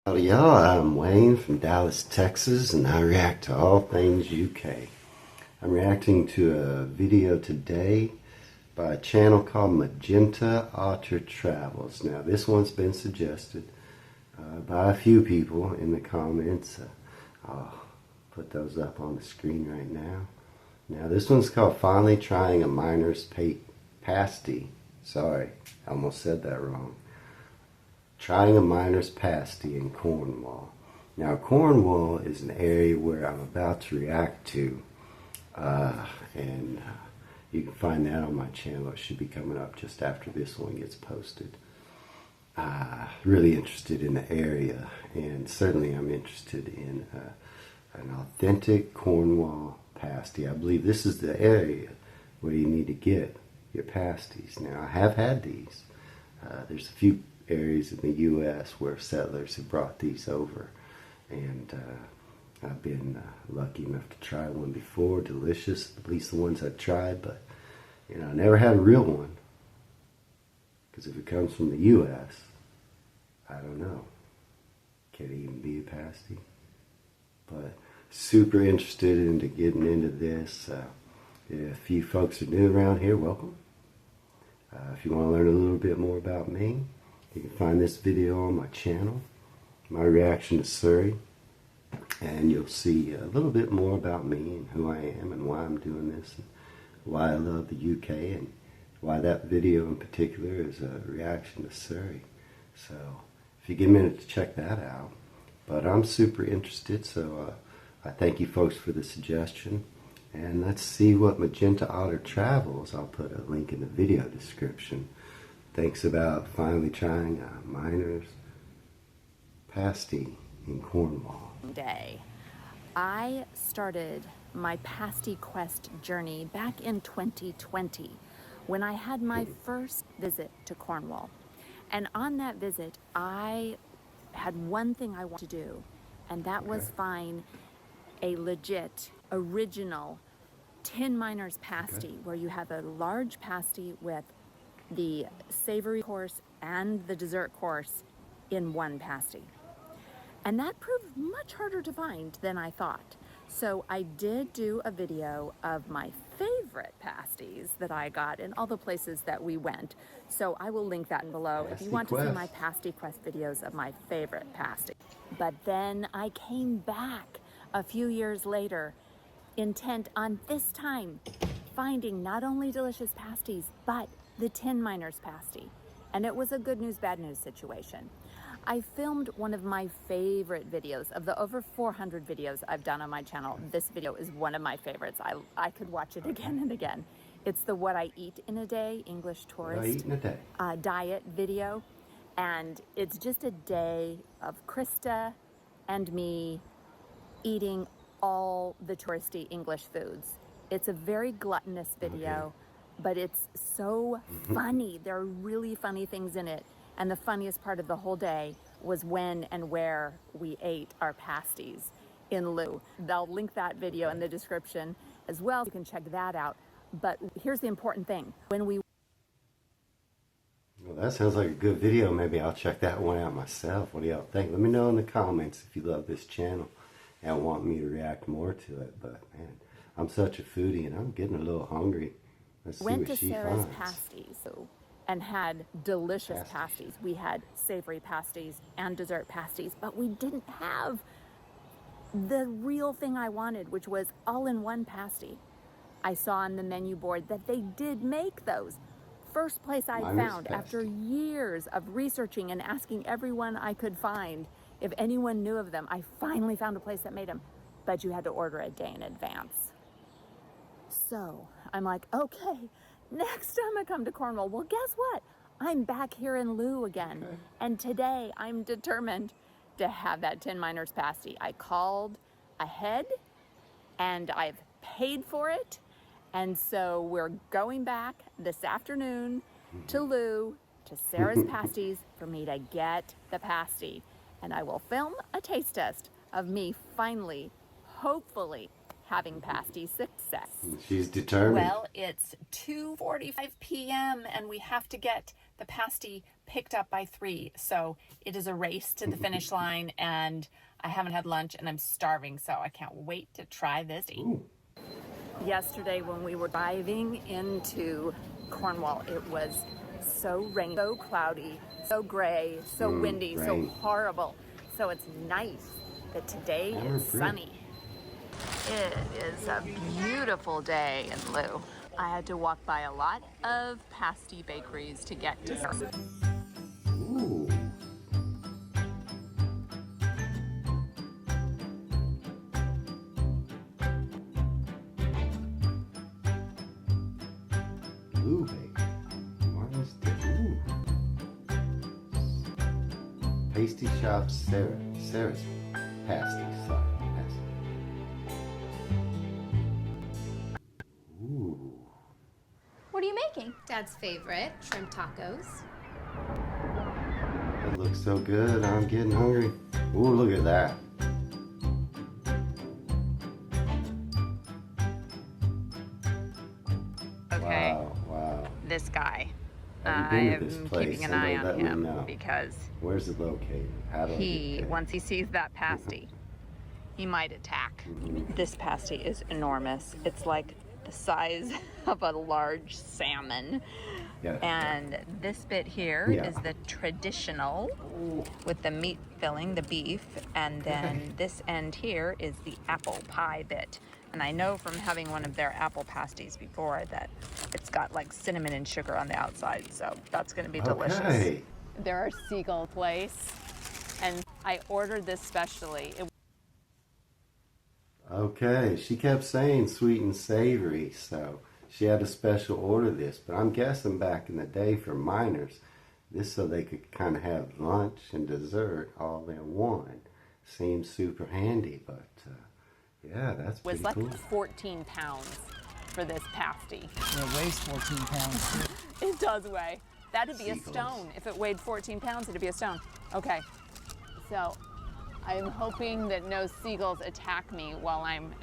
Howdy y'all, I'm Wayne from Dallas, Texas, and I react to all things UK. I'm reacting to a video today by a channel called Magenta Otter Travels. Now this one's been suggested by a few people in the comments. I'll put those up on the screen right now. Now this one's called Finally Trying a Miner's Pasty. Sorry, I almost said that wrong. Trying a miner's pasty in Cornwall. Now Cornwall is an area where I'm about to react to, and you can find that on my channel. It should be coming up just after this one gets posted. Really interested in the area, and certainly I'm interested in an authentic Cornwall pasty. I believe this is the area where you need to get your pasties. Now I have had these. There's a few areas in the U.S. where settlers have brought these over, and I've been lucky enough to try one before. Delicious, at least the ones I've tried, but I never had a real one, because if it comes from the U.S., I don't know, can it even be a pasty? But super interested into getting into this. If you folks are new around here, welcome. If you want to learn a little bit more about me, you can find this video on my channel, my reaction to Surrey, and you'll see a little bit more about me and who I am and why I'm doing this, and why I love the UK, and why that video in particular is a reaction to Surrey. So if you get a minute to check that out. But I'm super interested, so I thank you folks for the suggestion. And let's see what Magenta Otter Travels, I'll put a link in the video description, thinks about finally trying a miner's pasty in Cornwall. I started my pasty quest journey back in 2020 when I had my first visit to Cornwall. And on that visit, I had one thing I wanted to do, and that was find a legit, original tin miner's pasty, where you have a large pasty with the savory course and the dessert course in one pasty. And that proved much harder to find than I thought. So I did do a video of my favorite pasties that I got in all the places that we went. So I will link that below if you want to see my pasty quest videos of my favorite pasty. But then I came back a few years later, intent on this time finding not only delicious pasties, but the tin miner's pasty. And it was a good news, bad news situation. I filmed one of my favorite videos. Of the over 400 videos I've done on my channel, this video is one of my favorites. I could watch it again and again. It's the What I Eat in a Day, English tourist diet video. And it's just a day of Krista and me eating all the touristy English foods. It's a very gluttonous video, but it's so funny. There are really funny things in it. And the funniest part of the whole day was when and where we ate our pasties in Looe. I'll link that video in the description as well. You can check that out. But here's the important thing. Well, that sounds like a good video. Maybe I'll check that one out myself. What do y'all think? Let me know in the comments if you love this channel and want me to react more to it. But man, I'm such a foodie and I'm getting a little hungry. Let's see what she Sarah's finds. Pasties and had delicious pasties. We had savory pasties and dessert pasties, but we didn't have the real thing I wanted, which was all-in-one pasty. I saw on the menu board that they did make those. First place I found after years of researching and asking everyone I could find if anyone knew of them. I finally found a place that made them, but you had to order a day in advance. So I'm like, okay, next time I come to Cornwall, well, guess what? I'm back here in Looe again. And today I'm determined to have that tin miner's pasty. I called ahead and I've paid for it. And so we're going back this afternoon to Looe, to Sarah's Pasties, for me to get the pasty. And I will film a taste test of me finally, hopefully, having pasty success. She's determined. Well, it's 2:45 p.m. and we have to get the pasty picked up by 3. So it is a race to the finish line, and I haven't had lunch and I'm starving, so I can't wait to try this. Ooh. Yesterday when we were driving into Cornwall, it was so rainy, so cloudy, so gray, so windy, rain. so horrible. So it's nice that today is sunny. It is a beautiful day in Looe. I had to walk by a lot of pasty bakeries to get to her. Ooh. Looe Martin's Ooh. Pasty shop Sarah's pasty. Sorry, pasty. Ooh. What are you making? Dad's favorite, shrimp tacos. That looks so good. I'm getting hungry. Ooh, look at that. Okay. Wow. This guy. Have you been to this I'm place? keeping an eye Somebody on let me him know. because Where's it located? How do I get there? once he sees that pasty, he might attack. This pasty is enormous. It's like the size of a large salmon. Yeah. And this bit here is the traditional with the meat filling, the beef, and then this end here is the apple pie bit. And I know from having one of their apple pasties before that it's got like cinnamon and sugar on the outside, so that's going to be delicious. Okay. They're our seagull place, and I ordered this specially. Okay, she kept saying sweet and savory, so she had a special order this. But I'm guessing back in the day for miners, this so they could kind of have lunch and dessert all in one. Seems super handy, but yeah, that's pretty Was like cool. 14 pounds for this pasty. It weighs 14 pounds too. It does weigh. That'd be a Seagulls. stone. If it weighed 14 pounds, it'd be a stone. Okay, so I'm hoping that no seagulls attack me while I'm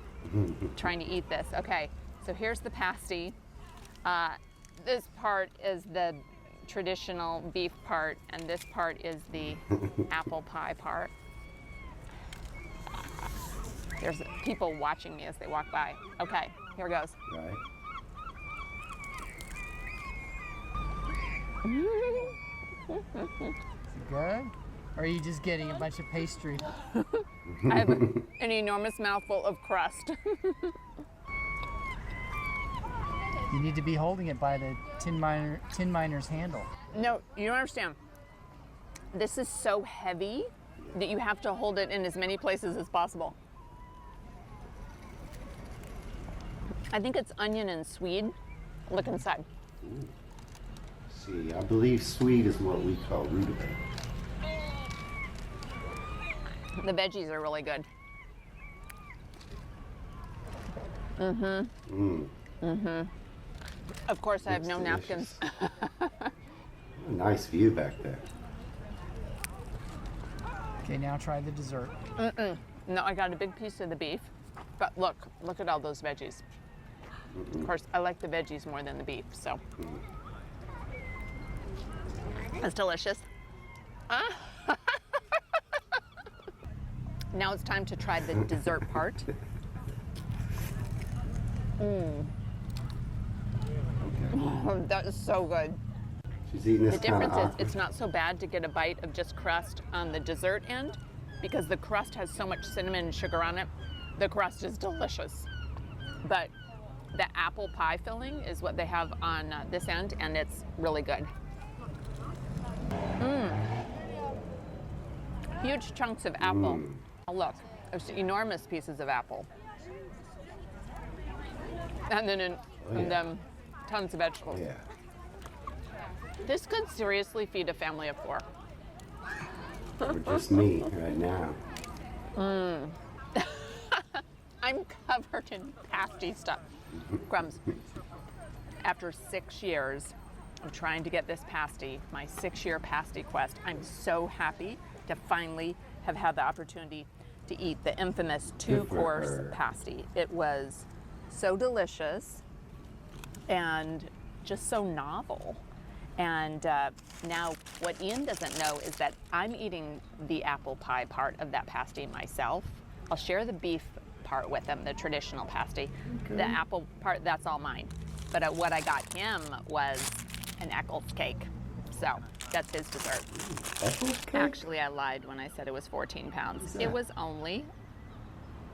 trying to eat this. Okay, so here's the pasty. This part is the traditional beef part, and this part is the apple pie part. There's people watching me as they walk by. Okay, here goes. Right? Is it good? Or are you just getting a bunch of pastry? I have an enormous mouthful of crust. You need to be holding it by the tin miner's handle. No, you don't understand. This is so heavy that you have to hold it in as many places as possible. I think it's onion and swede. Look inside. See, I believe sweet is what we call rutabaga. The veggies are really good. Of course, I have no napkins. Nice view back there. Okay, now try the dessert. No, I got a big piece of the beef. But look at all those veggies. Of course, I like the veggies more than the beef, so. It's delicious. Now it's time to try the dessert part. That is so good. She's eating this The difference kind is of it's not so bad to get a bite of just crust on the dessert end because the crust has so much cinnamon and sugar on it. The crust is delicious. But the apple pie filling is what they have on this end, and it's really good. Huge chunks of apple. Oh, look, there's enormous pieces of apple. And then tons of vegetables. Yeah. This could seriously feed a family of 4. Or just me right now. I'm covered in pasty stuff. Crumbs. After 6 years of trying to get this pasty, my 6-year pasty quest, I'm so happy to finally have had the opportunity to eat the infamous 2-course pasty. It was so delicious and just so novel. And now what Ian doesn't know is that I'm eating the apple pie part of that pasty myself. I'll share the beef part with him, the traditional pasty. Okay. The apple part, that's all mine. But what I got him was an Eccles cake. So that's his dessert. Eccles cake? Actually, I lied when I said it was 14 pounds. It was only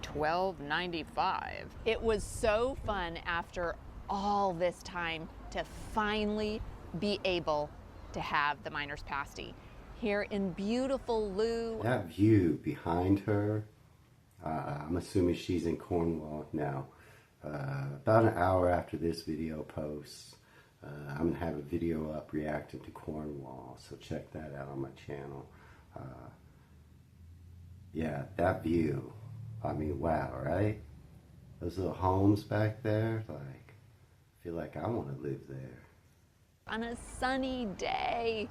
$12.95. It was so fun after all this time to finally be able to have the Miner's Pasty here in beautiful Looe. That view behind her, I'm assuming she's in Cornwall now. About an hour after this video posts, I'm going to have a video up reacting to Cornwall, so check that out on my channel. Yeah, that view, I mean, wow, right? Those little homes back there, like, I feel like I want to live there. On a sunny day.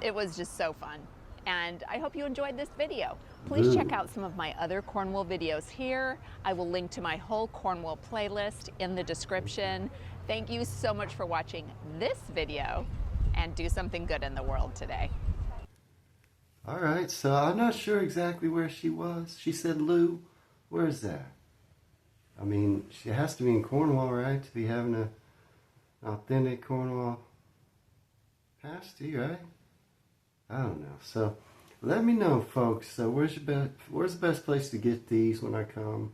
It was just so fun. And I hope you enjoyed this video. Please check out some of my other Cornwall videos here. I will link to my whole Cornwall playlist in the description. Thank you so much for watching this video, and do something good in the world today. All right, so I'm not sure exactly where she was. She said Looe. Where is that? I mean, she has to be in Cornwall, right, to be having an authentic Cornwall pasty, right? I don't know. So let me know, folks. So where's the best place to get these when I come?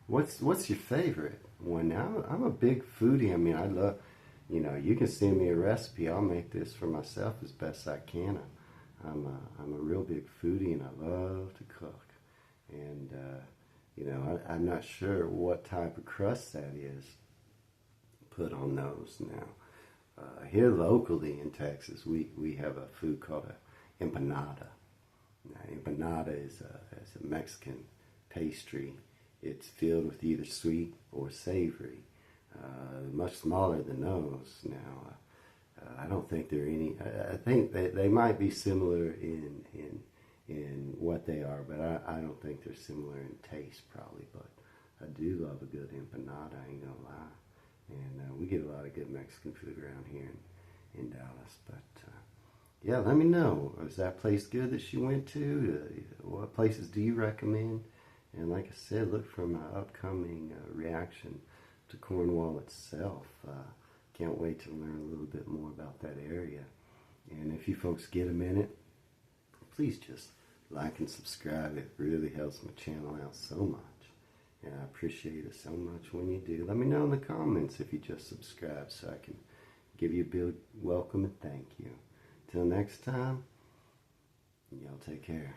What's your favorite one? Now I'm a big foodie. I mean, I love, you know, you can send me a recipe. I'll make this for myself as best I can. I'm a real big foodie, and I love to cook. And you know, I'm not sure what type of crust that is put on those now. Here locally in Texas, we have a food called a empanada. Now, empanada is a Mexican pastry. It's filled with either sweet or savory. Much smaller than those. Now, I don't think there are any. I think they might be similar in what they are, but I don't think they're similar in taste, probably. But I do love a good empanada. I ain't gonna lie. And we get a lot of good Mexican food around here in Dallas. But yeah, let me know. Was that place good that she went to? What places do you recommend? And like I said, look for my upcoming reaction to Cornwall itself. Can't wait to learn a little bit more about that area. And if you folks get a minute, please just like and subscribe. It really helps my channel out so much. And I appreciate it so much when you do. Let me know in the comments if you just subscribe so I can give you a big welcome and thank you. Till next time, y'all take care.